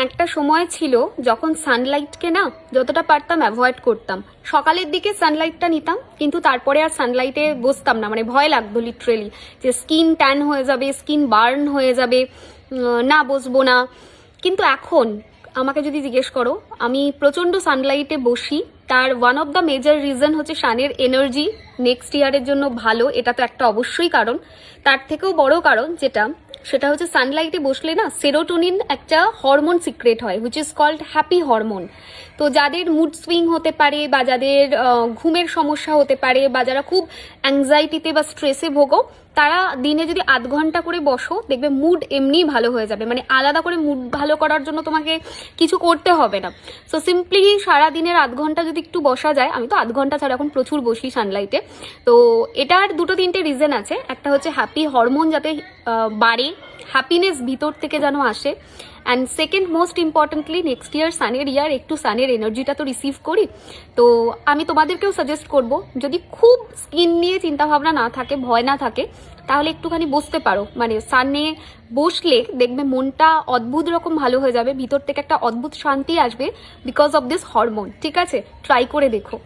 একটা সময় ছিল যখন সানলাইটকে না যতটা পারতাম অ্যাভয়েড করতাম। সকালের দিকে সানলাইটটা নিতাম, কিন্তু তারপরে আর সানলাইটে বসতাম না, মানে ভয় লাগতো লিটারেলি যে স্কিন ট্যান হয়ে যাবে, স্কিন বার্ন হয়ে যাবে, না বসবো না। কিন্তু এখন আমাকে যদি জিজ্ঞেস করো, আমি প্রচণ্ড সানলাইটে বসি। তার one of the major reason হচ্ছে সানের এনার্জি নেক্সট ইয়ারের জন্য ভালো, এটা তো একটা অবশ্যই কারণ। তার থেকেও বড় কারণ সেটা হচ্ছে সানলাইটে বসলে না সেরোটোনিন একটা হরমোন সিক্রেট হয়, which is called happy hormone. তো যাদের মুড সুইং হতে পারে, বা যাদের ঘুমের সমস্যা হতে পারে, বা যারা খুব অ্যাংজাইটিতে বা স্ট্রেসে ভোগো, তারা দিনে যদি আধ ঘন্টা করে বসো, দেখবে মুড এমনিই ভালো হয়ে যাবে। মানে আলাদা করে মুড ভালো করার জন্য তোমাকে কিছু করতে হবে না। সো সিম্পলি সারা দিনের আধ ঘন্টা যদি একটু বসা যায়, আমি তো আধ ঘন্টা ছাড়া এখন প্রচুর বসি সানলাইটে। তো এটার দুটো তিনটে রিজন আছে। একটা হচ্ছে হ্যাপি হরমোন যাতে বাড়ে, হ্যাপিনেস ভিতর থেকে যেন আসে। And second most importantly, next year সানের ইয়ার, একটু সানের এনার্জিটা তো রিসিভ করি। তো আমি তোমাদেরকেও সাজেস্ট করব, যদি খুব স্কিন নিয়ে চিন্তাভাবনা না থাকে, ভয় না থাকে, তাহলে একটুখানি বসতে পারো। মানে সানে বসলে দেখবে মনটা অদ্ভুত রকম ভালো হয়ে যাবে, ভিতর থেকে একটা অদ্ভুত শান্তি আসবে বিকজ অফ দিস হরমোন। ঠিক আছে, ট্রাই করে দেখো।